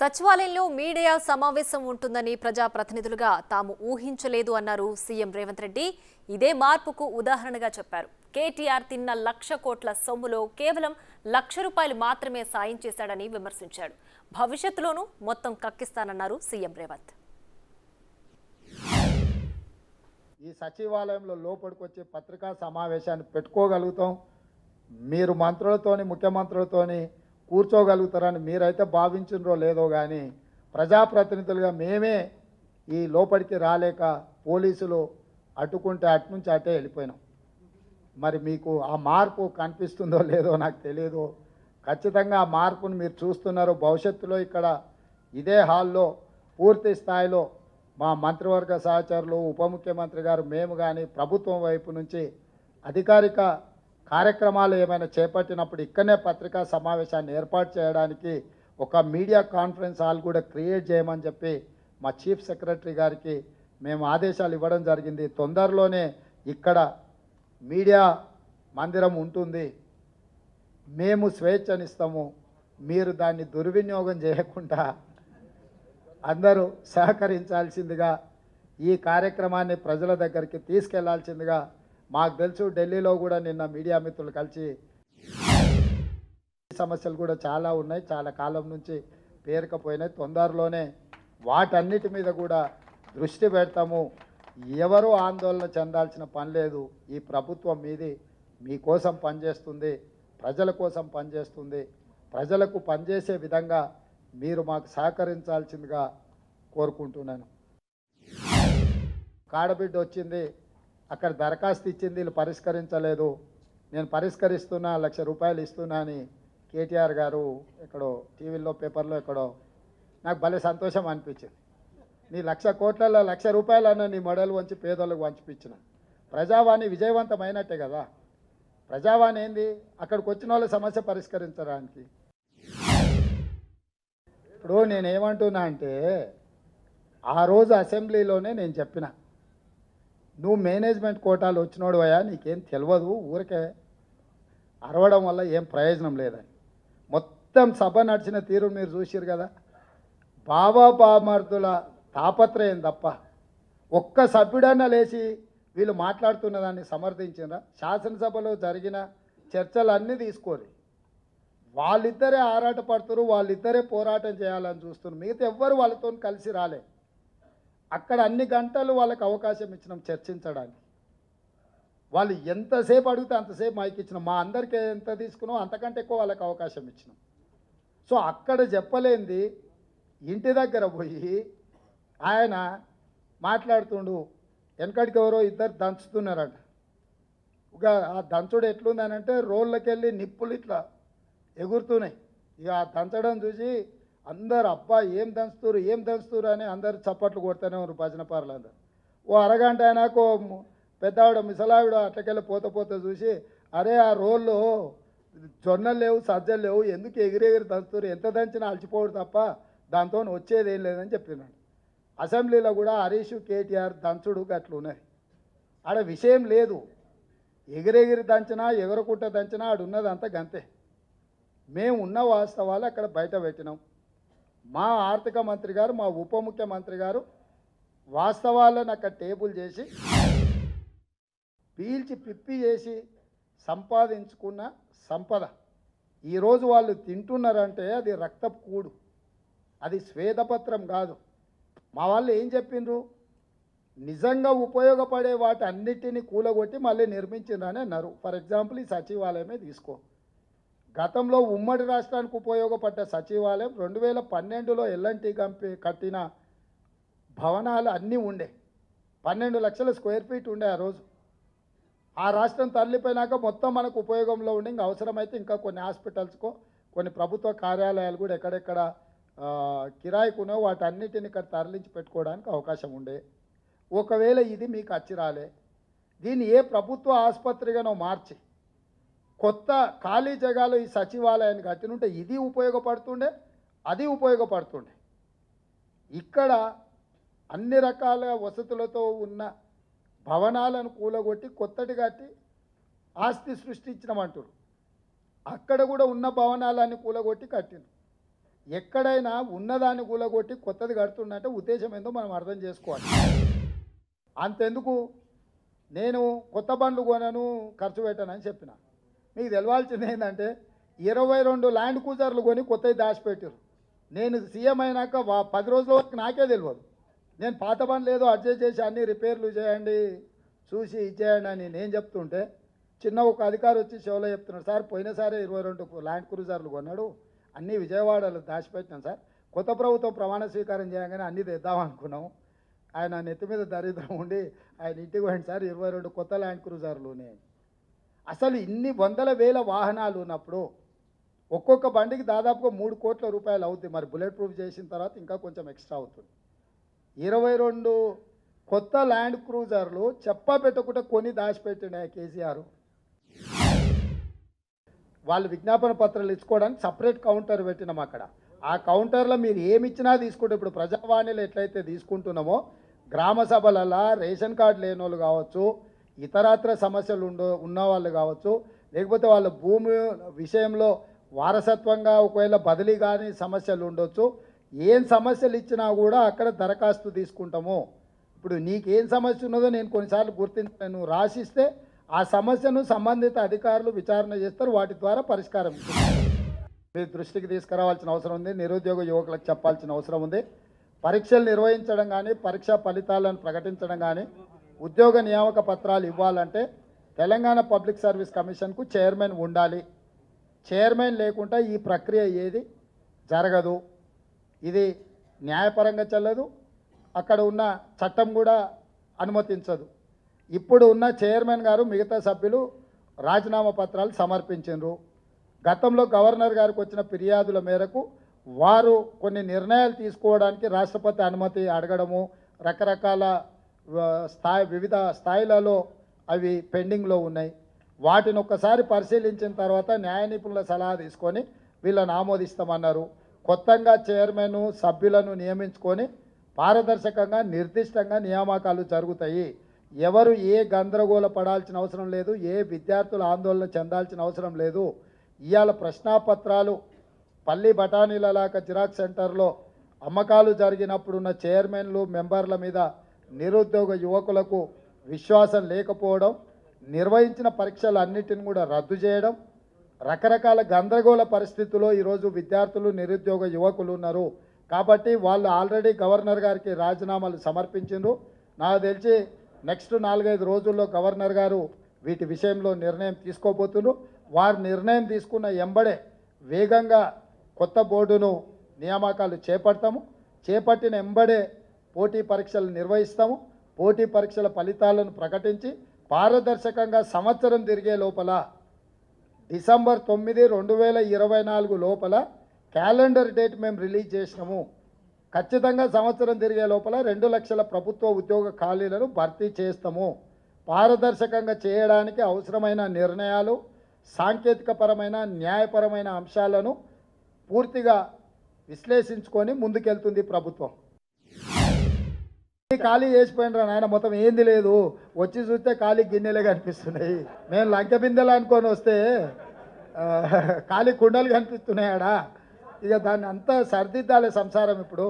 సచివాలయంలో మీడియా సమావేశం ఉంటుందని ప్రజాప్రతినిధులుగా తాము ఊహించలేదు అన్నారు సీఎం రేవంత్ రెడ్డి. ఇదే మార్పుకు ఉదాహరణగా చెప్పారు. కేటీఆర్ తిన్న 1,00,000 కోట్ల సొమ్ములో కేవలం 1,00,000 రూపాయలు మాత్రమే సాయం చేశాడని విమర్శించాడు. భవిష్యత్తులోనూ మొత్తం కక్కిస్తానన్నారు సీఎం రేవంత్. ఈ సచివాలయంలో లోపలికొచ్చే పత్రికా సమావేశాన్ని పెట్టుకోగలుగుతాం, మీరు మంత్రులతోని ముఖ్యమంత్రులతోని కూర్చోగలుగుతారని మీరైతే భావించినరో లేదో కానీ ప్రజాప్రతినిధులుగా మేమే ఈ లోపలికి రాలేక పోలీసులు అడ్డుకుంటే అటు నుంచి అటే వెళ్ళిపోయినాం. మరి మీకు ఆ మార్పు కనిపిస్తుందో లేదో నాకు తెలియదు. ఖచ్చితంగా ఆ మార్పును మీరు చూస్తున్నారు. భవిష్యత్తులో ఇక్కడ ఇదే హాల్లో పూర్తి స్థాయిలో మా మంత్రివర్గ సహచరులు, ఉప ముఖ్యమంత్రి గారు, మేము కానీ ప్రభుత్వం వైపు నుంచి అధికారిక కార్యక్రమాలు ఏమైనా చేపట్టినప్పుడు ఇక్కడనే పత్రికా సమావేశాన్ని ఏర్పాటు చేయడానికి ఒక మీడియా కాన్ఫరెన్స్ హాల్ కూడా క్రియేట్ చేయమని చెప్పి మా చీఫ్ సెక్రటరీ గారికి మేము ఆదేశాలు ఇవ్వడం జరిగింది. తొందరలోనే ఇక్కడ మీడియా మందిరం ఉంటుంది. మేము స్వేచ్ఛనిస్తాము, మీరు దాన్ని దుర్వినియోగం చేయకుండా అందరూ సహకరించాల్సిందిగా, ఈ కార్యక్రమాన్ని ప్రజల దగ్గరికి తీసుకెళ్లాల్సిందిగా. మాకు తెలుసు ఢిల్లీలో కూడా నిన్న మీడియా మిత్రులు కలిసి సమస్యలు కూడా చాలా ఉన్నాయి, చాలా కాలం నుంచి పేరుకపోయినాయి. తొందరలోనే వాటన్నిటి మీద కూడా దృష్టి పెడతాము. ఎవరూ ఆందోళన చెందాల్సిన పని లేదు. ఈ ప్రభుత్వం మీది మీకోసం పనిచేస్తుంది, ప్రజల కోసం పనిచేస్తుంది. ప్రజలకు పనిచేసే విధంగా మీరు మాకు సహకరించాల్సిందిగా కోరుకుంటున్నాను. కాడబిడ్డ వచ్చింది, అక్కడ దరఖాస్తు ఇచ్చింది, వీళ్ళు పరిష్కరించలేదు, నేను పరిష్కరిస్తున్నా, 1,00,000 రూపాయలు ఇస్తున్నా అని కేటీఆర్ గారు ఎక్కడో టీవీలో పేపర్లో ఎక్కడో నాకు భలే సంతోషం అనిపించింది. నీ 1,00,000 కోట్లలో 1,00,000 రూపాయలన్నా నీ మెడలు వంచి పేదోళ్ళకు వంచిపించిన. ప్రజావాణి విజయవంతమైనట్టే కదా. ప్రజావాణి ఏంది, అక్కడికి వచ్చిన వాళ్ళ సమస్య పరిష్కరించడానికి. ఇప్పుడు నేనేమంటున్నా అంటే, ఆ రోజు అసెంబ్లీలోనే నేను చెప్పిన, నువ్వు మేనేజ్మెంట్ కోటాలు వచ్చినోడు అయ్యా, నీకేం తెలియదు, ఊరికే అరవడం వల్ల ఏం ప్రయోజనం లేదని. మొత్తం సభ నడిచిన తీరు మీరు చూసిరు కదా. బాబా బామర్దుల తాపత్రయం తప్ప ఒక్క సభ్యుడన్నా లేచి వీళ్ళు మాట్లాడుతున్న దాన్ని సమర్థించినరా? శాసనసభలో జరిగిన చర్చలన్నీ తీసుకోరు. వాళ్ళిద్దరే ఆరాటపడుతున్నారు, వాళ్ళిద్దరే పోరాటం చేయాలని చూస్తున్నారు. మిగతా ఎవ్వరు వాళ్ళతో కలిసి రాలే. అక్కడ అన్ని గంటలు వాళ్ళకి అవకాశం ఇచ్చినాం చర్చించడానికి. వాళ్ళు ఎంతసేపు అడిగితే అంతసేపు మైక్ ఇచ్చినాం. మా అందరికీ ఎంత తీసుకున్నాం అంతకంటే ఎక్కువ వాళ్ళకి అవకాశం ఇచ్చినాం. సో అక్కడ చెప్పలేంది ఇంటి దగ్గర పోయి ఆయన మాట్లాడుతుండు. వెనకడికి ఎవరో ఇద్దరు దంచుతున్నారట. ఇక ఆ దంచుడు ఎట్లుందని అంటే, రోళ్ళకి వెళ్ళి నిప్పులు ఇట్లా ఎగురుతున్నాయి. ఇక ఆ దంచడం చూసి అందరు అబ్బా ఏం దంచుతురు అని అందరు చప్పట్లు కొడుతూనే ఉన్నారు భజన పార్లు అందరు. ఓ అరగంట అయినాకో పెద్దవాడు మిసలావిడ అట్లకెళ్ళి పోత చూసి, అరే ఆ రోల్లో జొన్నలు లేవు, సజ్జలు లేవు, ఎందుకు ఎగిరెగిరి దంచుతురు, ఎంత దంచినా అలచిపోడు తప్ప దాంతో వచ్చేది ఏం లేదని చెప్పినాడు. అసెంబ్లీలో కూడా హరీష్ కేటీఆర్ దంచుడు అట్లా ఉన్నది. ఆడ విషయం లేదు, ఎగిరెగిరి దంచినా ఎగరకుంట దంచినా ఆడున్నది అంతా గంతే. మేము ఉన్న వాస్తవాలు అక్కడ బయట పెట్టినాం. మా ఆర్థిక మంత్రి గారు, మా ఉప ముఖ్యమంత్రి గారు వాస్తవాలను అక్కడ టేబుల్ చేసి పీల్చి పిప్పి చేసి సంపాదించుకున్న సంపద ఈరోజు వాళ్ళు తింటున్నారంటే అది రక్తపు కూడు, అది శ్వేతపత్రం కాదు. మా వాళ్ళు ఏం చెప్పిండ్రు, నిజంగా ఉపయోగపడే వాటి అన్నిటినీ కూలగొట్టి మళ్ళీ నిర్మించిండ్రని అన్నారు. ఫర్ ఎగ్జాంపుల్ ఈ సచివాలయమే తీసుకో. గతంలో ఉమ్మడి రాష్ట్రానికి ఉపయోగపడ్డ సచివాలయం 2012లో ఎల్ఎన్టీ కంపెనీ కట్టిన భవనాలు అన్నీ ఉండే, 12 లక్షల స్క్వేర్ ఫీట్ ఉండే ఆ రోజు. ఆ రాష్ట్రం తరలిపోయినాక మొత్తం మనకు ఉపయోగంలో ఉండే, ఇంకా అవసరమైతే ఇంకా కొన్ని హాస్పిటల్స్కో కొన్ని ప్రభుత్వ కార్యాలయాలు కూడా ఎక్కడెక్కడ కిరాయికునో వాటన్నిటిని ఇక్కడ తరలించి పెట్టుకోవడానికి అవకాశం ఉండే. ఒకవేళ ఇది మీకు అచ్చి రాలే, దీన్ని ఏ ప్రభుత్వ ఆసుపత్రిగానో మార్చి కొత్త ఖాళీ జగాలు ఈ సచివాలయాన్ని కట్టినుంటే ఇది ఉపయోగపడుతుండే, అది ఉపయోగపడుతుండే. ఇక్కడ అన్ని రకాల వసతులతో ఉన్న భవనాలను కూలగొట్టి కొత్తటి కట్టి ఆస్తి సృష్టించమంటారు. అక్కడ కూడా ఉన్న భవనాలన్నీ కూలగొట్టి కట్టిండ్రు. ఎక్కడైనా ఉన్నదాన్ని కూలగొట్టి కొత్తది కడుతుందంటే ఉద్దేశం ఏందో మనం అర్థం చేసుకోవాలి. అంతెందుకు నేను కొత్త బండ్లు కొనను, ఖర్చు పెట్టానని చెప్పిన. మీకు తెలవాల్సింది ఏంటంటే 22 ల్యాండ్ క్రూజర్లు కొని కొత్తవి దాచిపెట్టారు. నేను సీఎం అయినాక 10 రోజుల వరకు నాకే తెలియదు. నేను పాత బండ్లు ఏదో అడ్జస్ట్ చేసి అన్ని రిపేర్లు చేయండి, చూసి ఇచ్చేయండి అని నేను చెప్తుంటే చిన్న ఒక అధికారి వచ్చి షోలో చెప్తున్నాడు, సార్ పోయినసారి 22 ల్యాండ్ క్రూజర్లు కొన్నాడు, అన్నీ విజయవాడలో దాచిపెట్టినాం సార్, కొత్త ప్రభుత్వం ప్రమాణ స్వీకారం చేయగానే అన్నీ తెద్దాం అనుకున్నాం. ఆయన నెత్తి మీద దరిద్రం ఉండి ఆయన ఇంటికి పోయింది సార్ 22 కొత్త ల్యాండ్ క్రూజర్లునే. అసలు ఇన్ని వందల వేల వాహనాలు ఉన్నప్పుడు ఒక్కొక్క బండికి దాదాపుగా 3 కోట్ల రూపాయలు అవుతుంది. మరి బుల్లెట్ ప్రూఫ్ చేసిన తర్వాత ఇంకా కొంచెం ఎక్స్ట్రా అవుతుంది. 22 కొత్త ల్యాండ్ క్రూజర్లు పెట్టకుండా కొని దాచిపెట్టిన కేసీఆర్. వాళ్ళు విజ్ఞాపన పత్రాలు ఇచ్చుకోవడానికి సపరేట్ కౌంటర్ పెట్టినాం అక్కడ. ఆ కౌంటర్లో మీరు ఏమి ఇచ్చినా తీసుకుంటే, ఇప్పుడు ప్రజావాణిలో ఎట్లయితే తీసుకుంటున్నామో గ్రామ సభలలో రేషన్ కార్డు లేని వాళ్ళు కావచ్చు, ఇతరత్ర సమస్యలు ఉన్నవాళ్ళు కావచ్చు, లేకపోతే వాళ్ళ భూమి విషయంలో వారసత్వంగా ఒకవేళ బదిలీ కానీ సమస్యలు ఉండొచ్చు, ఏం సమస్యలు ఇచ్చినా కూడా అక్కడ దరఖాస్తు తీసుకుంటాము. ఇప్పుడు నీకేం సమస్య ఉన్నదో నేను కొన్నిసార్లు గుర్తించాను, రాసిస్తే ఆ సమస్యను సంబంధిత అధికారులు విచారణ చేస్తారు, వాటి ద్వారా పరిష్కారం మీ దృష్టికి తీసుకురావాల్సిన అవసరం ఉంది. నిరుద్యోగ యువకులకు చెప్పాల్సిన అవసరం ఉంది. పరీక్షలు నిర్వహించడం కానీ, పరీక్షా ఫలితాలను ప్రకటించడం కానీ, ఉద్యోగ నియామక పత్రాలు ఇవ్వాలంటే తెలంగాణ పబ్లిక్ సర్వీస్ కమిషన్కు చైర్మన్ ఉండాలి. చైర్మన్ లేకుండా ఈ ప్రక్రియ ఏది జరగదు. ఇది న్యాయపరంగా చెల్లదు, అక్కడ ఉన్న చట్టం కూడా అనుమతించదు. ఇప్పుడు ఉన్న చైర్మన్ గారు మిగతా సభ్యులు రాజీనామా పత్రాలు సమర్పించారు. గతంలో గవర్నర్ గారికి వచ్చిన ఫిర్యాదుల మేరకు వారు కొన్ని నిర్ణయాలు తీసుకోవడానికి రాష్ట్రపతి అనుమతి అడగడము, రకరకాల వివిధ స్థాయిలలో అవి పెండింగ్లో ఉన్నాయి. వాటిని ఒక్కసారి పరిశీలించిన తర్వాత న్యాయ నిపుణుల సలహా తీసుకొని వీళ్ళని ఆమోదిస్తామన్నారు. కొత్తగా చైర్మన్ సభ్యులను నియమించుకొని పారదర్శకంగా నిర్దిష్టంగా నియామకాలు జరుగుతాయి. ఎవరు ఏ గందరగోళ పడాల్సిన అవసరం లేదు, ఏ విద్యార్థులు ఆందోళన చెందాల్సిన అవసరం లేదు. ఇవాళ ప్రశ్నాపత్రాలు పల్లి బఠానీలలాగా జిరాక్స్ సెంటర్లో అమ్మకాలు జరిగినప్పుడున్న చైర్మన్లు మెంబర్ల మీద నిరుద్యోగ యువకులకు విశ్వాసం లేకపోవడం, నిర్వహించిన పరీక్షలు అన్నిటిని కూడా రద్దు చేయడం, రకరకాల గందరగోళ పరిస్థితుల్లో ఈరోజు విద్యార్థులు నిరుద్యోగ యువకులు ఉన్నారు. కాబట్టి వాళ్ళు ఆల్రెడీ గవర్నర్ గారికి రాజీనామాలు సమర్పించారు. నాకు తెలిసి నెక్స్ట్ 4-5 రోజుల్లో గవర్నర్ గారు వీటి విషయంలో నిర్ణయం తీసుకోబోతున్నారు. వారు నిర్ణయం తీసుకున్న ఎంబడే వేగంగా కొత్త బోర్డును నియామకాలు చేపడతాము. చేపట్టిన ఎంబడే పోటీ పరీక్షలు నిర్వహిస్తాము. పోటీ పరీక్షల ఫలితాలను ప్రకటించి పారదర్శకంగా సంవత్సరం తిరిగే లోపల డిసెంబర్ 9, 2024 లోపల క్యాలెండర్ డేట్ మేము రిలీజ్ చేసినాము. ఖచ్చితంగా సంవత్సరం తిరిగే లోపల 2 లక్షల ప్రభుత్వ ఉద్యోగ ఖాళీలను భర్తీ చేస్తాము. పారదర్శకంగా చేయడానికి అవసరమైన నిర్ణయాలు, సాంకేతికపరమైన న్యాయపరమైన అంశాలను పూర్తిగా విశ్లేషించుకొని ముందుకెళ్తుంది ప్రభుత్వం. ఖాళీ చేసిపోయినరా నాయన, మొత్తం ఏంది లేదు, వచ్చి చూస్తే ఖాళీ గిన్నెలే కనిపిస్తున్నాయి. మేము లంక బిందెలు అనుకొని వస్తే ఖాళీ కుండలు కనిపిస్తున్నాయాడా. ఇక దాన్ని అంతా సర్దిద్దాలే సంసారం ఇప్పుడు.